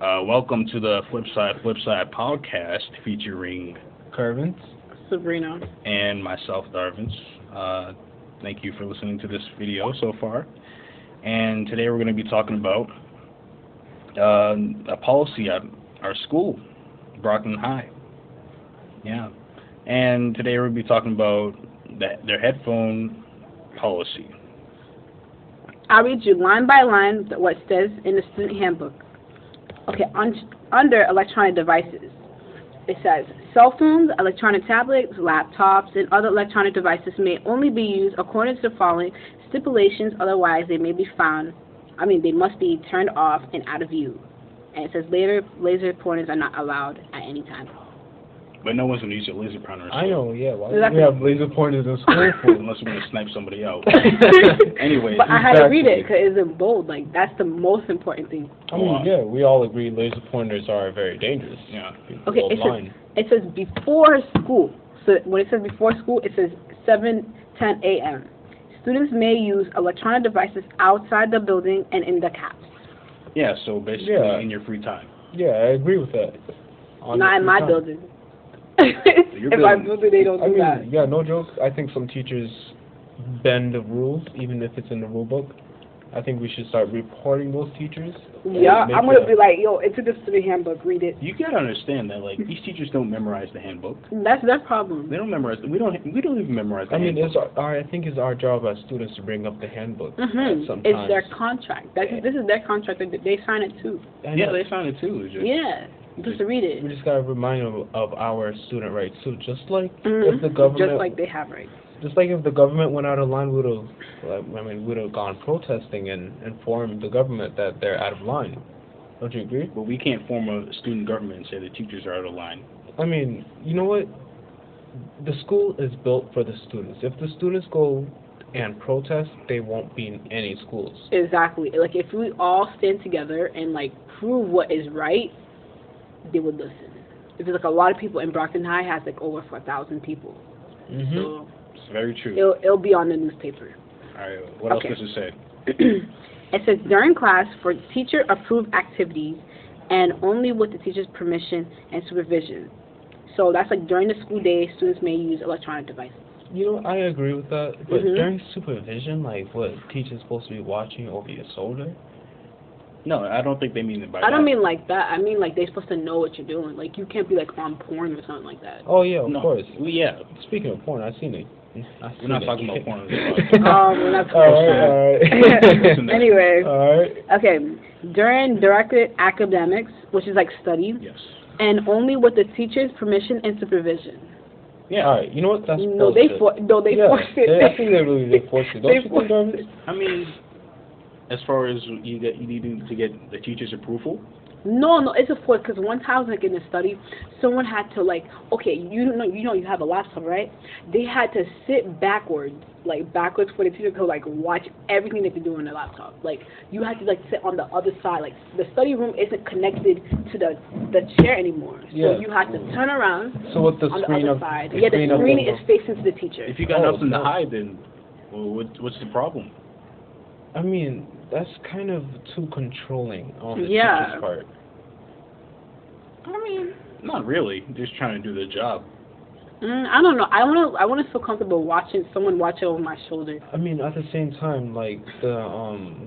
Welcome to the Flipside podcast featuring Curvins. Sabrina. and myself, Darvins. Thank you for listening to this video so far. And today we're going to be talking about a policy at our school, Brockton High. Yeah. And today we're going to be talking about their headphone policy. I'll read you line by line what it says in the student handbook. Okay, under electronic devices, it says, cell phones, electronic tablets, laptops, and other electronic devices may only be used according to the following stipulations, otherwise they must be turned off and out of view. And it says laser pointers are not allowed at any time. But no one's going to use a laser pointer. I know, yeah. Why Exactly. do we have laser pointers in school for? Unless we're going to snipe somebody out. Anyways. But I had to read it because it's in bold. Like, that's the most important thing. I mean, yeah, we all agree laser pointers are very dangerous. Yeah. Okay, it says before school. So when it says before school, it says 7:10 a.m. Students may use electronic devices outside the building and in the caps. Yeah, so basically in your free time. Yeah, I agree with that. Not in my building. Your in my building. building, they don't do that. Yeah, no joke. I think some teachers bend the rules, even if it's in the rule book. I think we should start reporting those teachers. Yeah, I'm going to be like, yo, it's in the student handbook, read it. You gotta understand that, like, these teachers don't memorize the handbook. That's their problem. They don't memorize. We don't even memorize the I mean, handbook. I think it's our job as students to bring up the handbook. Sometimes. It's their contract. This is their contract. They sign it too. Yeah, they sign it too. It's just, Yeah, just to read it. We just gotta remind them of our student rights too. Just like if the government, just like they have rights. Just like if the government went out of line, we'd have gone protesting and informed the government that they're out of line. Don't you agree? But we can't form a student government and say the teachers are out of line. I mean, you know what? The school is built for the students. If the students go and protest, they won't be in any schools. Exactly. Like, if we all stand together and, like, prove what is right, they would listen. Because, like, a lot of people in Brockton High has, like, over 4,000 people. So it's very true. It'll be on the newspaper. All right, what else does it say? It says, during class, for teacher-approved activities, and only with the teacher's permission and supervision. So that's like during the school day, students may use electronic devices. You know, I agree with that. But during supervision, like, what, teachers supposed to be watching over your shoulder? No, I don't think they mean it by that. I don't mean like that. I mean like they're supposed to know what you're doing. Like, you can't be like on porn or something like that. Oh yeah, of course. Well, yeah. Speaking of porn, I've seen it. We're not talking about porn. We're not talking all right. Anyway. All right. Okay. During directed academics, which is like study, Yes. and only with the teacher's permission and supervision. Yeah. All right. You know what? That's they force it. I think they really did force it. Don't you think, Darvin? I mean, as far as you need to get the teacher's approval. No, it's a force, because one time, like, in the study, someone had to, like, okay, you have a laptop, right? They had to sit backwards for the teacher to, like, watch everything that they do on the laptop. Like, you had to, like, sit on the other side. Like, the study room isn't connected to the chair anymore. So you had to turn around with the on screen the other side. Yeah, the screen is facing to the teacher. If you got nothing to hide, then what's the problem? I mean, that's kind of too controlling on the teacher's part. I mean, not really. Just trying to do their job. I don't know. I want to feel comfortable watching someone watch over my shoulder. I mean, at the same time, like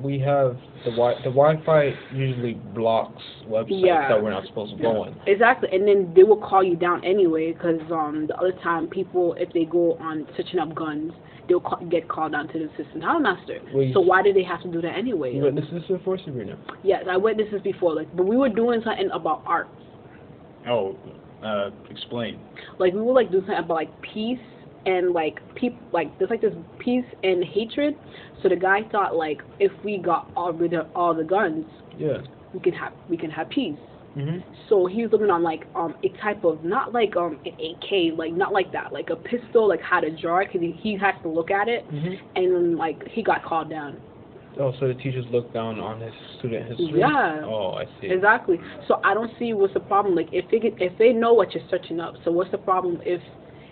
we have the Wi-Fi usually blocks websites that we're not supposed to go on. Exactly, and then they will call you down anyway, because the other time people, if they go on searching up guns, they'll get called down to the assistant housemaster. So why did they have to do that anyway? You witnessed this before, Sabrina? Yes, I witnessed this before. But we were doing something about art. Oh, explain. Like, we would do something about like peace and like there's like this peace and hatred. So the guy thought, like, if we got rid of all the guns, we can have peace. So he was looking on like a type of, not like an AK, like not like that, like a pistol, like how to draw it, because he has to look at it, and then like he got called down. Oh, so the teachers look down on his student history? Yeah. Oh, I see. Exactly. So I don't see what's the problem. Like, if they know what you're searching up, so what's the problem if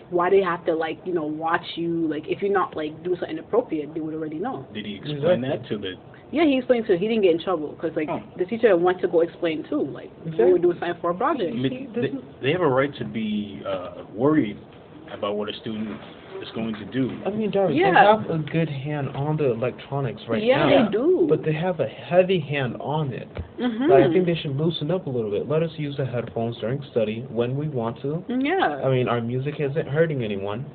why they have to like watch you. Like if you're not like doing something inappropriate, they would already know. Did he explain that to the? Yeah, he explained too. He didn't get in trouble because like the teacher went to go explain too. Like we were doing something for a project. I mean, they have a right to be worried about what a student is going to do. I mean, Jarvis, Yeah. they have a good hand on the electronics right now. Yeah, they do. But they have a heavy hand on it. Mhm. Like, I think they should loosen up a little bit. Let us use the headphones during study when we want to. Yeah. I mean, our music isn't hurting anyone.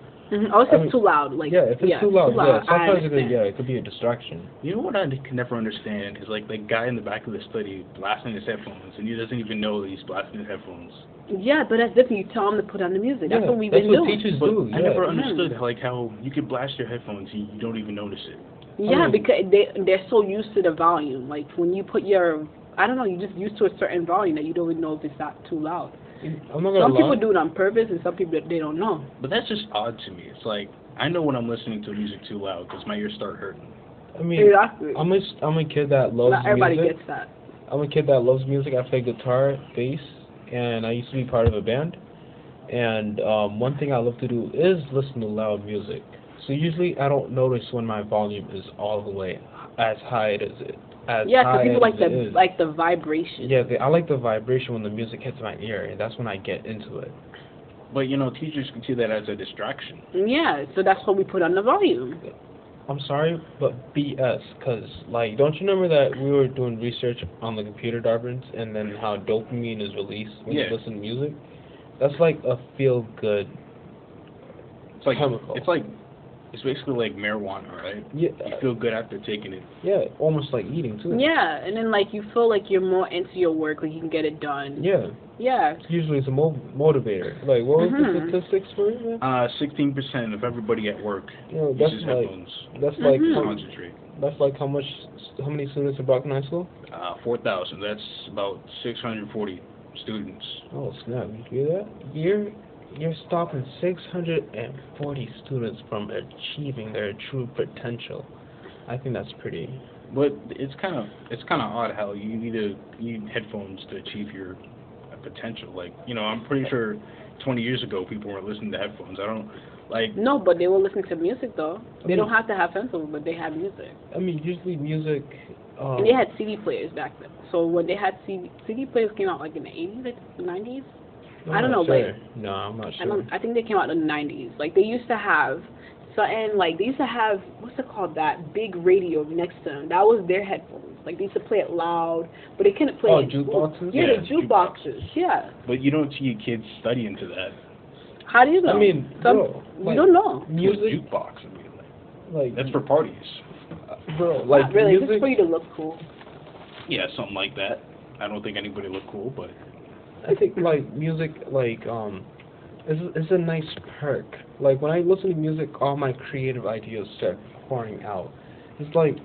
Oh, it's too loud. Like yeah, if it's too loud, I sometimes understand. it could be a distraction. You know what I can never understand is like the guy in the back of the study blasting his headphones, and he doesn't even know that he's blasting his headphones. Yeah, but that's different. You tell them to put on the music. That's Yeah, what we've that's been what doing. teachers But do. I Yeah. never understood how you could blast your headphones and you don't even notice it. Yeah, because they're so used to the volume. Like when you put your, I don't know, you're just used to a certain volume that you don't even know if it's not too loud. I'm not gonna Some lie. people do it on purpose, and some people they don't know. But that's just odd to me. It's like I know when I'm listening to music too loud because my ears start hurting. I mean, Exactly. I'm a kid that loves Not everybody music. gets that. I'm a kid that loves music. I play guitar, bass, and I used to be part of a band. And one thing I love to do is listen to loud music. So usually I don't notice when my volume is all the way as high as it. Yeah, because people like the vibration. Yeah, I like the vibration when the music hits my ear, and that's when I get into it. But teachers can see that as a distraction. Yeah, so that's what we put on the volume. I'm sorry, but BS, because, like, don't you remember that we were doing research on the computer Darwins and then how dopamine is released when you listen to music? That's like a feel-good chemical. It's basically like marijuana, right? Yeah. You feel good after taking it. Yeah, almost like eating, too. Yeah, and then, like, you feel like you're more into your work, like you can get it done. Yeah. Yeah. Usually it's a motivator. Like, what was the statistics for it? 16% of everybody at work uses headphones. That's like concentrate. That's like how many students in Brockton High School? 4,000. That's about 640 students. Oh snap! You hear that? You're stopping 640 students from achieving their true potential. I think that's pretty. But it's kind of odd how you need headphones to achieve your potential. Like I'm pretty sure 20 years ago people weren't listening to headphones. I don't like. No, but they were listening to music though. They don't have to have headphones, but they had music. I mean, usually music. And they had CD players back then. So when they had CD players came out like in the 80s, like the 90s. I don't know, sure. like. No, I'm not sure. I think they came out in the 90s. Like they used to have something like they used to have what's it called, that big radio next to them. That was their headphones. Like they used to play it loud, but they couldn't play it. Jukeboxes. Yeah, the jukeboxes. Yeah. But you don't see kids studying to that. How do you know? I mean, we don't know. Music jukebox. I mean, like that's for parties. Bro, like not really. music. It's for you to look cool. Yeah, something like that. I don't think anybody look cool, but I think like music, like is a nice perk. Like when I listen to music, all my creative ideas start pouring out. It's like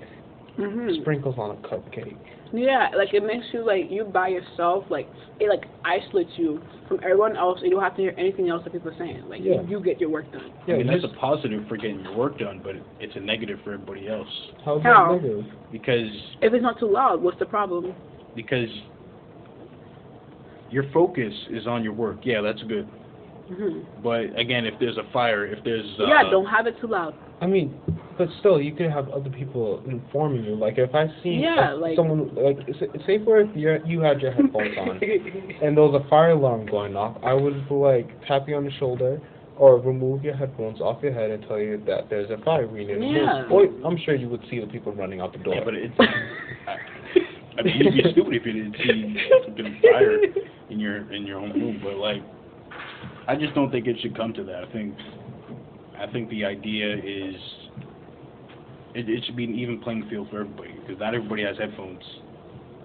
sprinkles on a cupcake. Yeah, like it makes you like you by yourself. Like it like isolates you from everyone else. You don't have to hear anything else that people are saying. Like you get your work done. Yeah, I mean that's a positive for getting your work done, but it's a negative for everybody else. How's How? that negative? Because If it's not too loud, what's the problem? Because your focus is on your work. Yeah, that's good. But again, if there's a fire, if there's don't have it too lound. I mean, but still, you could have other people informing you. Like if I see someone, like say for if you had your headphones on and there was a fire alarm going off, I would like tap you on the shoulder or remove your headphones off your head and tell you that there's a fire we need to move. Or I'm sure you would see the people running out the door. Yeah, but it's. I mean, you'd be stupid if you didn't see something fire in your own room. But like, I just don't think it should come to that. I think the idea is it should be an even playing field for everybody because not everybody has headphones.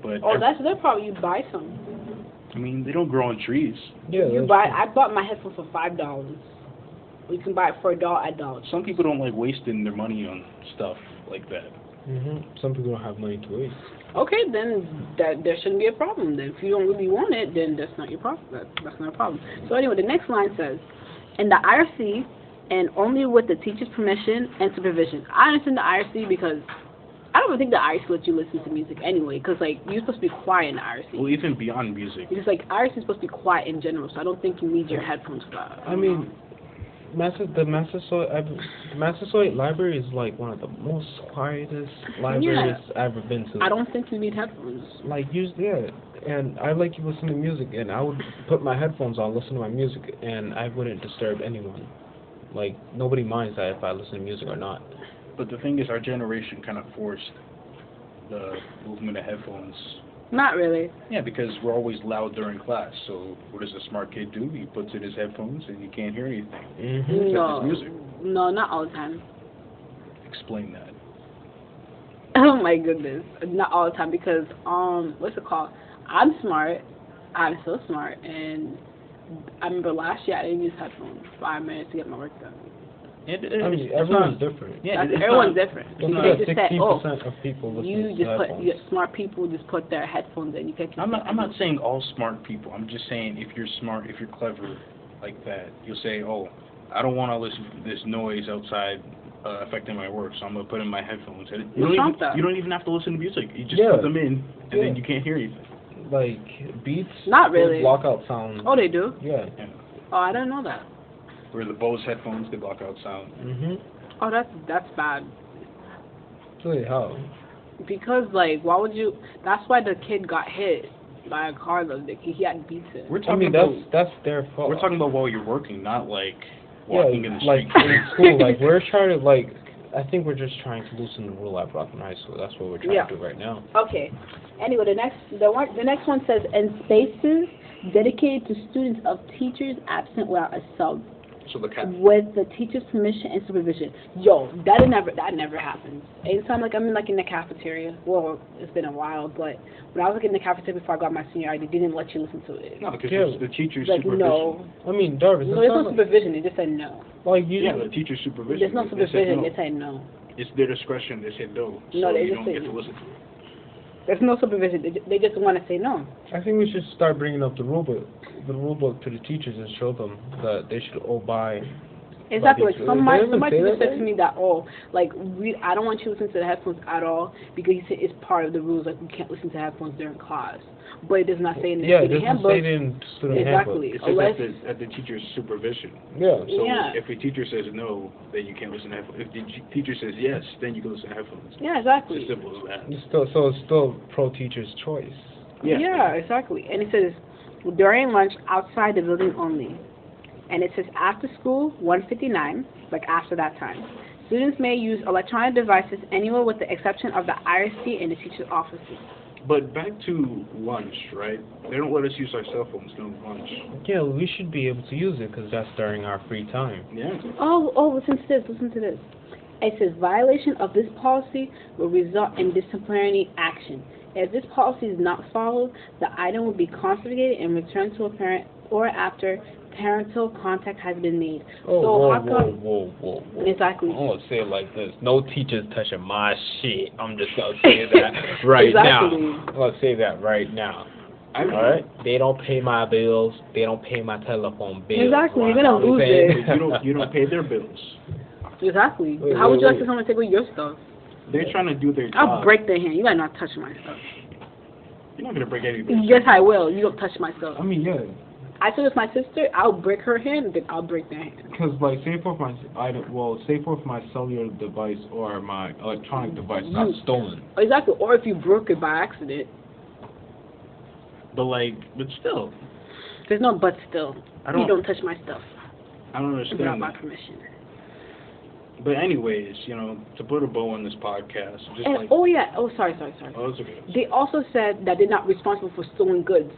But that's their problem. You buy some. I mean, they don't grow on trees. Yeah, I bought my headphones for $5. You can buy it for $1 at Dollar Tree. Some people don't like wasting their money on stuff like that. Some people don't have money to waste. Okay, then there shouldn't be a problem. Then if you don't really want it, then that's not your problem. That's not a problem. So anyway, the next line says, in the IRC, and only with the teacher's permission and supervision. I understand the IRC because I don't even think the IRC lets you listen to music anyway, because like you're supposed to be quiet in the IRC. Well, even beyond music. Because like IRC is supposed to be quiet in general, so I don't think you need your headphones for that. I mean, The Massasoit Library is like one of the most quietest libraries I've ever been to. I don't think you need headphones. Like, and I like to listen to music, and I would put my headphones on, listen to my music, and I wouldn't disturb anyone. Like, nobody minds that if I listen to music or not. But the thing is, our generation kind of forced the movement of headphones. Not really. Yeah, because we're always loud during class. So what does a smart kid do? He puts in his headphones and he can't hear anything. No, his music. No, not all the time. Explain that. Oh my goodness, not all the time because what's it called? I'm smart. I'm so smart, and I remember last year I didn't use headphones 5 minutes to get my work done. Everyone's different. Yeah, everyone's different. Look They at just said, oh, of people smart people just put their headphones in. You can't. I'm not saying all smart people. I'm just saying if you're smart, if you're clever like that, you'll say, oh, I don't want to listen to this noise outside affecting my work, so I'm gonna put in my headphones. You don't even have to listen to music. You just put them in, and then you can't hear anything. Like beats. Not really. Block out sound. Oh, they do. Yeah. Oh, I didn't know that. Where the Bose headphones, they block out sound. Oh, that's bad. Really, how? Because like, why would you? That's why the kid got hit by a car though. He had beats it. That's their fault. We're talking about while you're working, not like walking in the street. Like in school. Like we're trying to like. I think we're just trying to loosen the rule at Brockton High School. That's what we're trying to do right now. Okay. Anyway, the next one says, in spaces dedicated to students of teachers absent without a sub. So with the teacher's permission and supervision. Yo, that never happens. Anytime like I'm in the cafeteria. Well, it's been a while, but when I was in the cafeteria before I got my senior ID, they didn't let you listen to it. No, because it's the teacher's supervision. No. I mean, Darvis. No, there's no supervision. They just said no. Like the teacher's supervision. There's no supervision. They said no. It's their discretion. They said no. No, they you just don't say get no. to listen to it. There's no supervision. They just want to say no. I think we should start bringing up the rule book to the teachers and show them that they should obey. Exactly. Like somebody just said to me that I don't want you to listen to the headphones at all because he said it's part of the rules. Like we can't listen to headphones during class. But it does not say in the student handbook. Yeah, it doesn't say in student handbook. It says at the teacher's supervision. Yeah. So if a teacher says no, then you can't listen to headphones. If the teacher says yes, then you can listen to headphones. Yeah, exactly. It's as simple as that. It's still pro teacher's choice. Yeah, exactly. And it says during lunch outside the building only. And it says after school 1:59, like after that time. Students may use electronic devices anywhere with the exception of the IRC and the teacher's offices. But back to lunch, right? They don't let us use our cell phones during lunch. Yeah, we should be able to use it because that's during our free time. Yeah. Oh, listen to this. It says violation of this policy will result in disciplinary action. If this policy is not followed, the item will be confiscated and returned to a parent or after parental contact has been made. Whoa. Exactly. I'm going to say it like this. No teachers touching my shit. I'm just going to say that right now. I'm going to say that right now. Alright? They don't pay my bills. They don't pay my telephone bills. Exactly. You're going to lose it. You don't pay their bills. Exactly. How would you like to someone take away your stuff? They're trying to do their job. I'll break their hand. You better not touch my stuff. You're not going to break anything. Yes, I will. You don't touch my stuff. I mean, yeah. I said it's my sister, I'll break her hand, then I'll break their hand. Because, like, say for if my cellular device or my electronic device got stolen. Exactly. Or if you broke it by accident. But still. There's no but still. You don't touch my stuff. I don't understand without my permission. But anyways, to put a bow on this podcast, sorry. Oh, it's okay. They also said that they're not responsible for stolen goods.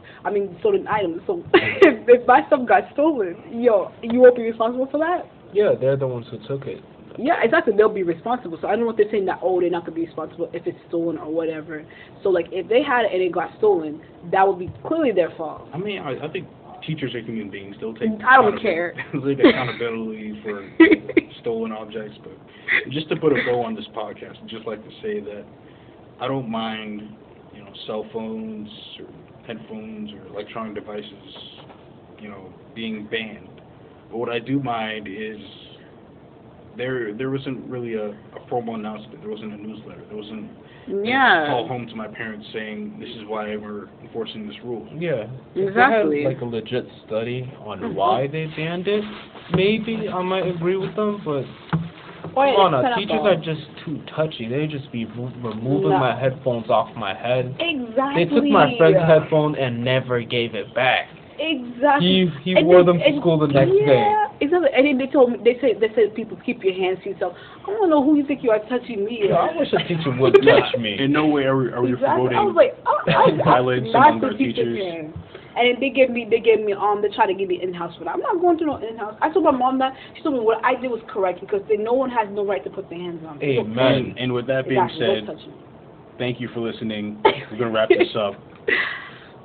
Stolen items. So if my stuff got stolen, you won't be responsible for that? Yeah, they're the ones who took it. Yeah, exactly. They'll be responsible. So I don't know what they're saying that, they're not going to be responsible if it's stolen or whatever. So, if they had it and it got stolen, that would be clearly their fault. I mean, I think teachers are human beings. They'll take I don't care. Take accountability for stolen objects. But just to put a bow on this podcast, I'd just like to say that I don't mind, cell phones or headphones or electronic devices, being banned. But what I do mind is there wasn't really a formal announcement. There wasn't a newsletter. There wasn't Yeah. Call home to my parents saying this is why we're enforcing this rule. Yeah. Exactly. If they had like a legit study on why they banned it, maybe I might agree with them, but teachers are just too touchy. They just be removing my headphones off my head. Exactly. They took my friend's headphone and never gave it back. Exactly. He wore them to school the next day. Exactly. And then they said people keep your hands to yourself. I don't know who you think you are touching me. Yeah, I wish a teacher would touch me. In no way are we promoting I was like, violence among our teachers. And then they try to give me in-house for that. I'm not going to no in-house. I told my mom that. She told me what I did was correct because no one has no right to put their hands on me. Amen. And with that being said, thank you for listening. We're going to wrap this up.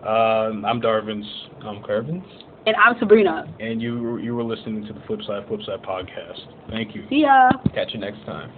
I'm Darvins. I'm Kervins. And I'm Sabrina. And you were listening to the Flipside podcast. Thank you. See ya. Catch you next time.